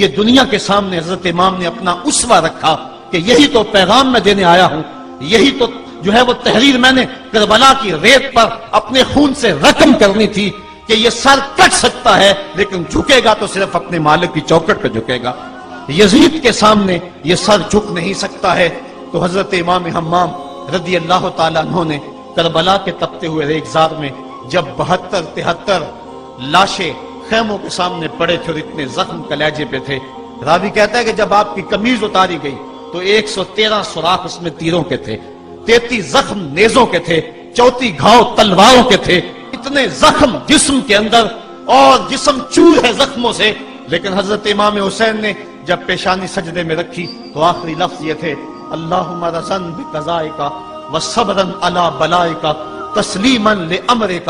یہ دنیا کے سامنے حضرت امام نے اپنا اسوہ رکھا کہ یہی تو پیغام میں دینے آیا ہوں، یہی تو جو ہے وہ تحریر میں نے کربلا کی ریت پر اپنے خون سے رقم کرنی تھی کہ یہ سر کٹ سکتا ہے لیکن جھکے گا تو صرف اپنے مالک کی چوکٹ پہ جھکے گا، یزید کے سامنے یہ سر جھک نہیں سکتا ہے۔ تو حضرت امام حمام رضی اللہ تعالیٰ عنہ نے کربلا کے تپتے ہوئے ریگزار میں جب 72-73 لاشیں خیموں کے سامنے پڑے تھے اور اتنے زخم کلیجے پہ تھے، راوی کہتا ہے کہ جب آپ کی قمیض اتاری گئی تو 113 سوراخ اس میں تیروں کے تھے، 33 زخم نیزوں کے تھے، 34 گھاؤ تلواروں کے تھے، اتنے زخم جسم کے اندر اور جسم چور ہے زخموں سے۔ لیکن حضرت امام حسین نے جب پیشانی سجدے میں رکھی تو آخری لفظ یہ تھے، اللہم رضن بقضائک وصبرن علی بلائک تسلیما لامرک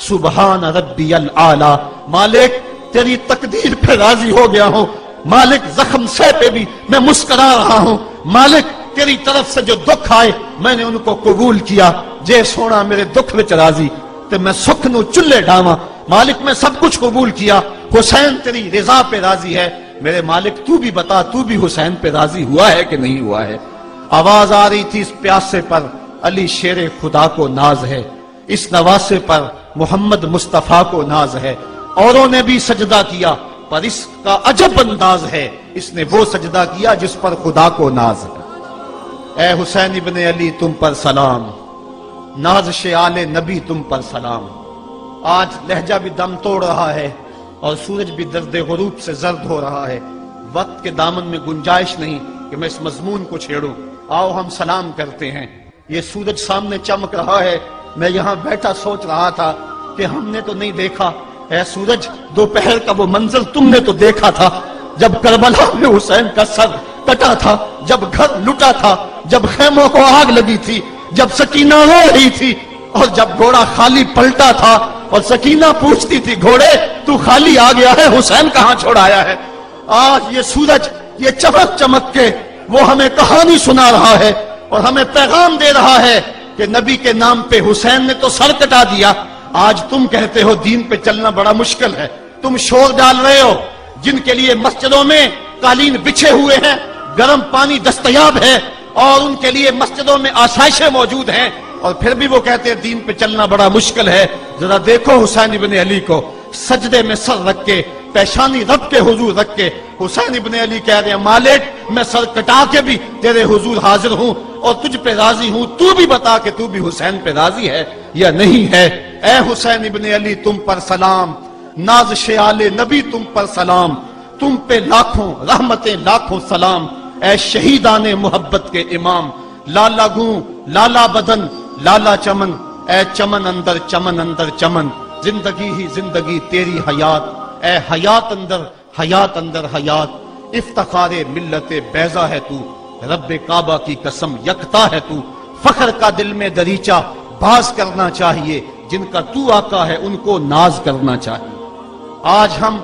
سبحان ربی العالی۔ مالک تیری تقدیر پہ راضی ہو گیا ہوں، مالک زخم سے پہ بھی میں مسکرا رہا ہوں، مالک تیری طرف سے جو دکھ آئے میں نے ان کو قبول کیا، جے سونا میرے دکھ وچ راضی تے میں سکھ نو چلے ڈاواں، مالک میں سب کچھ قبول کیا، حسین تیری رضا پہ راضی ہے، میرے مالک تو بھی بتا تو بھی حسین پہ راضی ہوا ہے کہ نہیں ہوا ہے۔ آواز آ رہی تھی اس پیاسے پر علی شیر خدا کو ناز ہے، اس نواسے پر محمد مصطفیٰ کو ناز ہے، اوروں نے بھی سجدہ کیا پر اس کا عجب انداز ہے، اس نے وہ سجدہ کیا جس پر خدا کو ناز ہے۔ اے حسین ابن علی تم پر سلام، نازش آل نبی تم پر سلام۔ آج لہجہ بھی دم توڑ رہا ہے اور سورج بھی درد غروب سے زرد ہو رہا ہے، وقت کے دامن میں گنجائش نہیں کہ میں اس مضمون کو چھیڑوں، آؤ ہم سلام کرتے ہیں۔ یہ سورج سامنے چمک رہا ہے، میں یہاں بیٹھا سوچ رہا تھا کہ ہم نے تو نہیں دیکھا، اے سورج دوپہر کا وہ منظر تم نے تو دیکھا تھا جب کربلا میں حسین کا سر کٹا تھا، جب گھر لٹا تھا، جب خیموں کو آگ لگی تھی، جب سکینہ رو رہی تھی اور جب گھوڑا خالی پلٹا تھا اور سکینہ پوچھتی تھی گھوڑے تو خالی آ گیا ہے، حسین کہاں چھوڑ آیا ہے۔ آج یہ سورج یہ چمک چمک کے وہ ہمیں کہانی سنا رہا ہے اور ہمیں پیغام دے رہا ہے کہ نبی کے نام پہ حسین نے تو سر کٹا دیا۔ آج تم کہتے ہو دین پہ چلنا بڑا مشکل ہے، تم شور ڈال رہے ہو، جن کے لیے مسجدوں میں قالین بچھے ہوئے ہیں، گرم پانی دستیاب ہے اور ان کے لیے مسجدوں میں آسائشیں موجود ہیں، اور پھر بھی وہ کہتے ہیں دین پہ چلنا بڑا مشکل ہے۔ ذرا دیکھو حسین ابن علی کو سجدے میں سر رکھ کے، پیشانی رب کے حضور رکھ کے حسین ابن علی کہہ رہے ہیں مالک میں سر کٹا کے بھی تیرے حضور حاضر ہوں اور تجھ پہ راضی ہوں، تو بھی بتا کہ تو بھی حسین پہ راضی ہے یا نہیں ہے۔ اے حسین ابن علی تم پر سلام، نازش آل نبی تم پر سلام، تم پہ لاکھوں رحمتیں لاکھوں سلام، اے شہیدان محبت کے امام، لالا گوں لالا بدن لالا چمن، اے چمن اندر چمن اندر چمن، زندگی ہی زندگی تیری حیات، اے حیات اندر حیات اندر حیات، افتخار ملت بیضا ہے تو، رب کعبہ کی قسم یکتا ہے تو، فخر کا دل میں دریچہ باز کرنا چاہیے، جن کا تو آقا ہے ان کو ناز کرنا چاہیے۔ آج ہم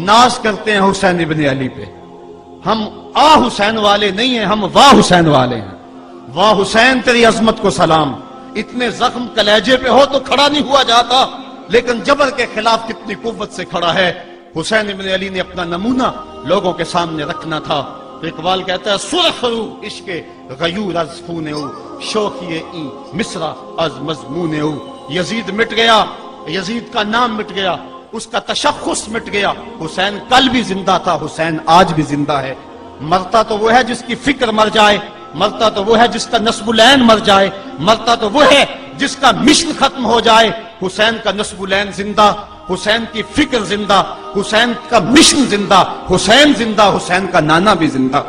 ناز کرتے ہیں حسین ابن علی پہ، ہم آ حسین والے نہیں ہیں، ہم واہ حسین والے ہیں۔ واہ حسین تیری عظمت کو سلام، اتنے زخم کلیجے پہ ہو تو کھڑا نہیں ہوا جاتا، لیکن جبر کے خلاف کتنی قوت سے کھڑا ہے۔ حسین ابن علی نے اپنا نمونہ لوگوں کے سامنے رکھنا تھا۔ اقبال کہتا ہے سرخ رو عشق غیور از خون او، شوخی این مصرع از مضمون او۔ یزید مٹ گیا، یزید کا نام مٹ گیا، اس کا تشخص مٹ گیا، حسین کل بھی زندہ تھا، حسین آج بھی زندہ ہے۔ مرتا تو وہ ہے جس کی فکر مر جائے، مرتا تو وہ ہے جس کا نسب العین مر جائے، مرتا تو وہ ہے جس کا مشن ختم ہو جائے۔ حسین کا نسب العین زندہ، حسین کی فکر زندہ، حسین کا مشن زندہ، حسین زندہ، حسین کا نانا بھی زندہ۔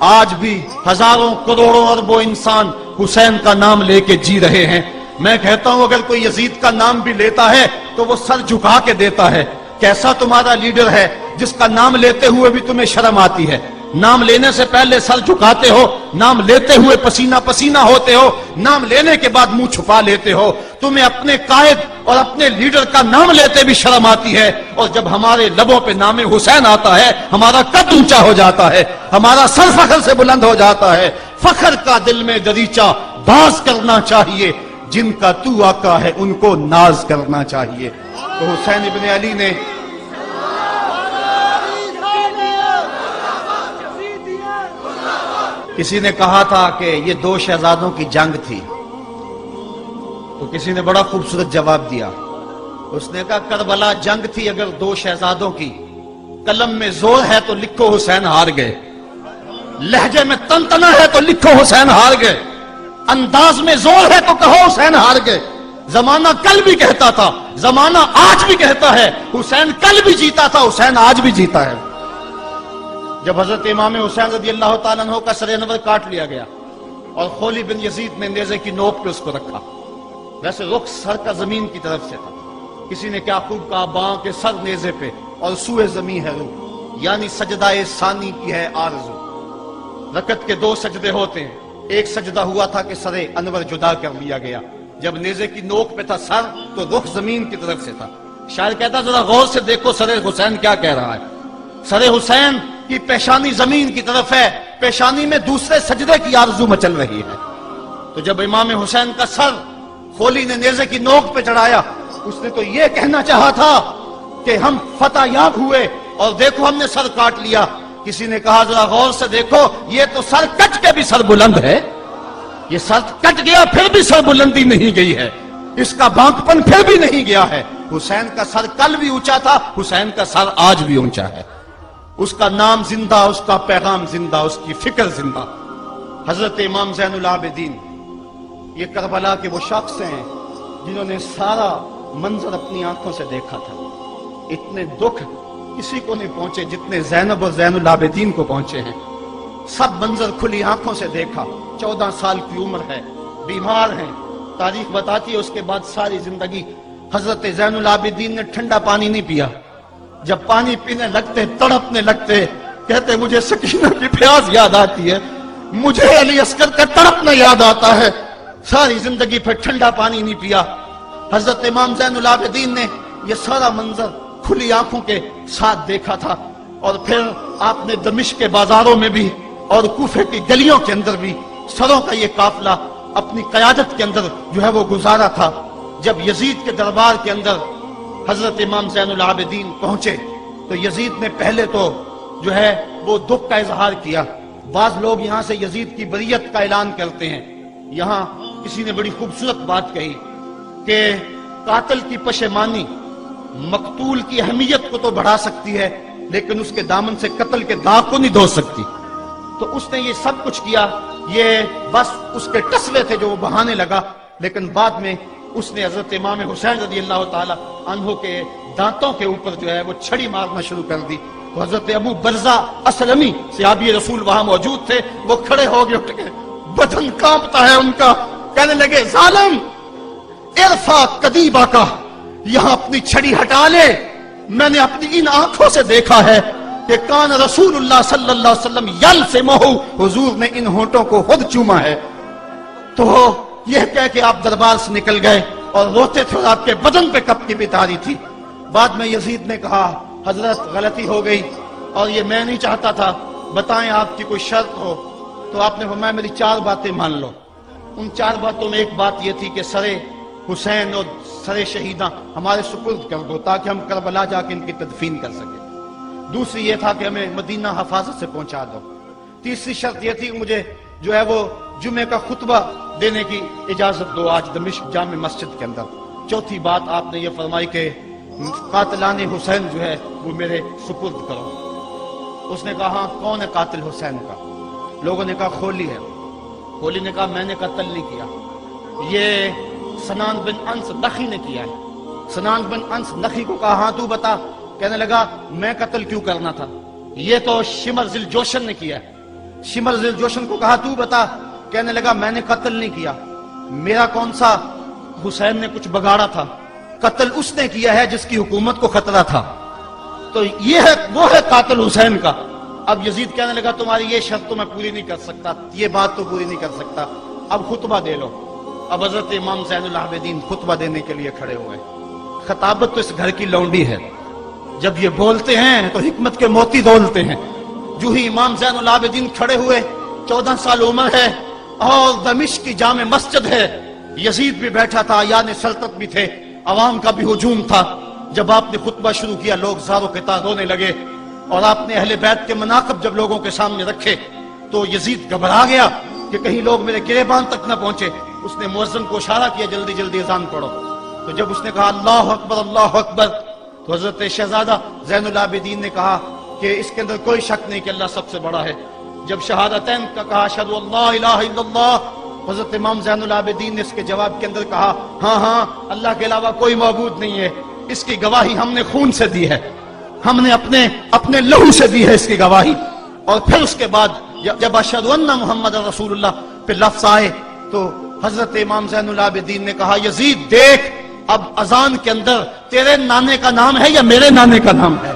آج بھی ہزاروں کروڑوں اربوں انسان حسین کا نام لے کے جی رہے ہیں۔ میں کہتا ہوں اگر کوئی یزید کا نام بھی لیتا ہے تو وہ سر جھکا کے دیتا ہے۔ کیسا تمہارا لیڈر ہے جس کا نام لیتے ہوئے بھی تمہیں شرم آتی ہے؟ نام لینے سے پہلے سر جھکاتے ہو، نام لیتے ہوئے پسینہ پسینہ ہوتے ہو، نام لینے کے بعد منہ چھپا لیتے ہو۔ تمہیں اپنے قائد اور اپنے لیڈر کا نام لیتے بھی شرم آتی ہے، اور جب ہمارے لبوں پہ نام حسین آتا ہے ہمارا قد اونچا ہو جاتا ہے، ہمارا سر فخر سے بلند ہو جاتا ہے۔ فخر کا دل میں دریچہ باز کرنا چاہیے، جن کا تو آقا ہے ان کو ناز کرنا چاہیے۔ تو حسین ابن علی نے کسی نے کہا تھا کہ یہ دو شہزادوں کی جنگ تھی، تو کسی نے بڑا خوبصورت جواب دیا. اس نے کہا کربلا جنگ تھی اگر دو شہزادوں کی، قلم میں زور ہے تو لکھو حسین ہار گئے، لہجے میں تنتنا ہے تو لکھو حسین ہار گئے، انداز میں زور ہے تو کہو حسین ہار گئے. زمانہ کل بھی کہتا تھا، زمانہ آج بھی کہتا ہے، حسین کل بھی جیتا تھا، حسین آج بھی جیتا ہے. جب حضرت امام حسین رضی اللہ تعالیٰ عنہ کا سر انور کاٹ لیا گیا اور خولی بن یزید نے نیزے کی نوک پہ اس کو رکھا، ویسے رخ سر کا زمین کی طرف سے تھا. کسی نے کیا خوب کہا، باں کے سر نیزے پہ اور سوئے زمین ہے روح، یعنی سجدہ ثانی کی ہے آرزو. رکعت کے دو سجدے ہوتے ہیں، ایک سجدہ ہوا تھا کہ سر انور جدا کر لیا گیا، جب نیزے کی نوک پہ تھا سر تو رخ زمین کی طرف سے تھا. شاعر کہتا ذرا غور سے دیکھو سر حسین کیا کہہ رہا ہے. سر حسین کی پیشانی زمین کی طرف ہے، پیشانی میں دوسرے سجدے کی آرزو مچل رہی ہے. تو جب امام حسین کا سر خولی نے نیزے کی نوک پہ چڑھایا، اس نے تو یہ کہنا چاہا تھا کہ ہم فتح یاب ہوئے اور دیکھو ہم نے سر کاٹ لیا. کسی نے کہا ذرا غور سے دیکھو، یہ تو سر کٹ کے بھی سر بلند ہے، یہ سر کٹ گیا پھر بھی سر بلندی نہیں گئی ہے، اس کا بانکپن پھر بھی نہیں گیا ہے. حسین کا سر کل بھی اونچا تھا، حسین کا سر آج بھی اونچا ہے. اس کا نام زندہ، اس کا پیغام زندہ، اس کی فکر زندہ. حضرت امام زین العابدین یہ کربلا کے وہ شخص ہیں جنہوں نے سارا منظر اپنی آنکھوں سے دیکھا تھا. اتنے دکھ کسی کو نہیں پہنچے جتنے زینب اور زین العابدین کو پہنچے ہیں. سب منظر کھلی آنکھوں سے دیکھا. 14 سال کی عمر ہے، بیمار ہیں. تاریخ بتاتی ہے اس کے بعد ساری زندگی حضرت زین العابدین نے ٹھنڈا پانی نہیں پیا. جب پانی پینے لگتے تڑپنے لگتے، کہتے مجھے سکینہ کی پیاس یاد آتی ہے، مجھے علی اصغر کا تڑپنا یاد آتا ہے. ساری زندگی پھر ٹھنڈا پانی نہیں پیا. حضرت امام زین العابدین نے یہ سارا منظر کھلی آنکھوں کے ساتھ دیکھا تھا. اور پھر آپ نے دمشق کے بازاروں میں بھی اور کوفے کی گلیوں کے اندر بھی سروں کا یہ قافلہ اپنی قیادت کے اندر جو ہے وہ گزارا تھا. جب یزید کے دربار کے اندر حضرت امام زین العابدین پہنچے تو یزید نے پہلے تو جو ہے وہ دکھ کا اظہار کیا. بعض لوگ یہاں سے یزید کی بریت کا اعلان کرتے ہیں. یہاں کسی نے بڑی خوبصورت بات کہی کہ قاتل کی پشیمانی مقتول کی اہمیت کو تو بڑھا سکتی ہے لیکن اس کے دامن سے قتل کے داغ کو نہیں دھو سکتی. تو اس نے یہ سب کچھ کیا، یہ بس اس کے ٹسلے تھے جو وہ بہانے لگا. لیکن بعد میں اس نے حضرت امام حسین رضی اللہ تعالی عنہ کے دانتوں کے اوپر جو ہے وہ چھڑی مارنا شروع کر دی. تو حضرت ابو برزہ اسلمی صحابی رسول وہاں موجود تھے، وہ کھڑے ہو گئے، اٹھ گئے، بدن کانپتا ہے ان کا. کہنے لگے ظالم ارفع قدیبہ کا، یہاں اپنی چھڑی ہٹا لے. میں نے اپنی ان آنکھوں سے دیکھا ہے کہ کان رسول اللہ صلی اللہ علیہ وسلم یلسمہ، حضور نے ان ہونٹوں کو خود چوما ہے. تو یہ کہہ کہ آپ دربار سے نکل گئے اور روتے تھے اور آپ کے بدن پہ کپکی بھی تاری تھی. بعد میں یزید نے کہا حضرت غلطی ہو گئی اور یہ میں نہیں چاہتا تھا، بتائیں آپ کی کوئی شرط ہو. تو آپ نے فرمایا میری 4 باتیں مان لو. ان 4 باتوں میں ایک بات یہ تھی کہ سر حسین اور سر شہیداں ہمارے سپرد کر دو تاکہ ہم کربلا جا کے ان کی تدفین کر سکیں. دوسری یہ تھا کہ ہمیں مدینہ حفاظت سے پہنچا دو. تیسری شرط یہ تھی کہ مجھے جو ہے وہ جمعے کا خطبہ دینے کی اجازت دو آج دمشق جامع مسجد کے اندر. چوتھی بات آپ نے یہ فرمائی کہ قاتلان حسین جو ہے وہ میرے سپرد کرو. اس نے کہا ہاں کون ہے قاتل حسین کا؟ لوگوں نے کہا خولی ہے. خولی نے کہا میں نے قتل نہیں کیا، یہ سنان بن انس نخی نے کیا ہے. سنان بن انس نخی کو کہا ہاں تو بتا. کہنے لگا میں قتل کیوں کرنا تھا، یہ تو شمر ذل جوشن نے کیا ہے. شمر ذل جوشن کو کہا تو بتا. کہنے لگا میں نے قتل نہیں کیا، میرا کون سا حسین نے کچھ بگاڑا تھا، قتل اس نے کیا ہے جس کی حکومت کو خطرہ تھا. تو یہ ہے وہ ہے قاتل حسین کا. اب یزید کہنے لگا تمہاری یہ شرط تو میں پوری نہیں کر سکتا، یہ بات تو پوری نہیں کر سکتا، اب خطبہ دے لو. اب حضرت امام زین العابدین خطبہ دینے کے لیے کھڑے ہوئے. خطابت تو اس گھر کی لونڈی ہے، جب یہ بولتے ہیں تو حکمت کے موتی دولتے ہیں. جو ہی امام زین العابدین کھڑے ہوئے، 14 سال عمر ہے اور دمشق کی جامع مسجد ہے. یزید بھی بیٹھا تھا، یعنی سلطنت بھی تھے، عوام کا بھی ہجوم تھا. جب آپ نے خطبہ شروع کیا لوگ زاروں کے تار رونے لگے اور آپ نے اہل بیت کے مناقب جب لوگوں کے سامنے رکھے تو یزید گھبرا گیا کہ کہیں لوگ میرے گریبان تک نہ پہنچے. اس نے مؤذن کو اشارہ کیا جلدی جلدی اذان پڑھو. تو جب اس نے کہا اللہ اکبر اللہ اکبر تو حضرت شہزادہ زین العابدین نے کہا کہ اس کے اندر کوئی شک نہیں کہ اللہ سب سے بڑا ہے. جب شہادتین کا کہا اشہد ان لا الہ الا اللہ، حضرت امام زین العابدین نے اس کے جواب کے اندر کہا ہاں ہاں اللہ کے علاوہ کوئی معبود نہیں ہے، اس کی گواہی ہم نے خون سے دی ہے، ہم نے اپنے لہو سے دی ہے اس کی گواہی. اور پھر اس کے بعد جب اشہد ان محمد رسول اللہ پہ لفظ آئے تو حضرت امام زین العابدین نے کہا یزید دیکھ اب اذان کے اندر تیرے نانے کا نام ہے یا میرے نانے کا نام ہے؟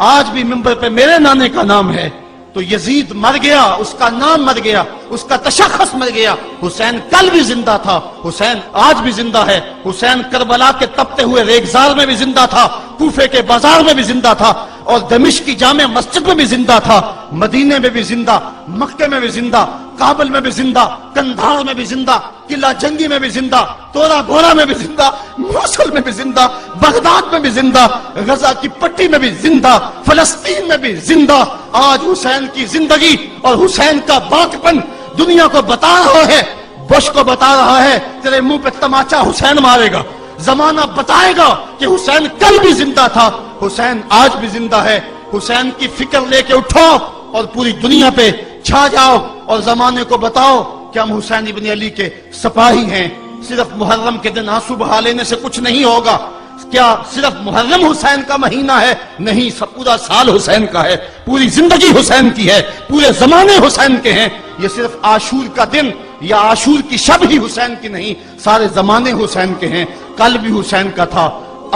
آج بھی منبر پہ میرے نانے کا نام ہے. تو یزید مر گیا، اس کا نام مر گیا، اس کا تشخص مر گیا. حسین کل بھی زندہ تھا، حسین آج بھی زندہ ہے. حسین کربلا کے تپتے ہوئے ریگزار میں بھی زندہ تھا، کوفے کے بازار میں بھی زندہ تھا، اور دمشق کی جامع مسجد میں بھی زندہ تھا، مدینے میں بھی زندہ، مکے میں بھی زندہ، کابل میں بھی زندہ، کندھار میں بھی زندہ، قلعہ جنگی میں بھی زندہ، تورا بورا میں بھی زندہ، موصل میں بھی زندہ، بغداد میں بھی زندہ، غزہ کی پٹی میں بھی زندہ، فلسطین میں بھی زندہ. آج حسین کی زندگی اور حسین کا باقپن دنیا کو بتا رہا ہے، بش کو بتا رہا ہے تیرے منہ پہ تماچا حسین مارے گا. زمانہ بتائے گا کہ حسین کل بھی زندہ تھا، حسین آج بھی زندہ ہے. حسین کی فکر لے کے اٹھو اور پوری دنیا پہ چھا جاؤ اور زمانے کو بتاؤ کہ ہم حسین ابن علی کے سپاہی ہیں. صرف محرم کے دن آنسو بہا لینے سے کچھ نہیں ہوگا. کیا صرف محرم حسین کا مہینہ ہے؟ نہیں، پورا سال حسین کا ہے، پوری زندگی حسین کی ہے، پورے زمانے حسین کے ہیں. یہ صرف عاشور کا دن یا عاشور کی شب ہی حسین کی نہیں، سارے زمانے حسین کے ہیں. کل بھی حسین کا تھا،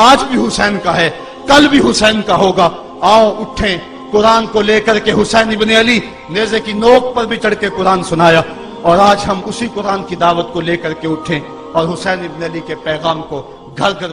آج بھی حسین کا ہے، کل بھی حسین کا ہوگا. آؤ اٹھیں، قرآن کو لے کر کے حسین ابن علی نیزے کی نوک پر بھی چڑھ کے قرآن سنایا، اور آج ہم اسی قرآن کی دعوت کو لے کر کے اٹھیں اور حسین ابن علی کے پیغام کو گھر گھر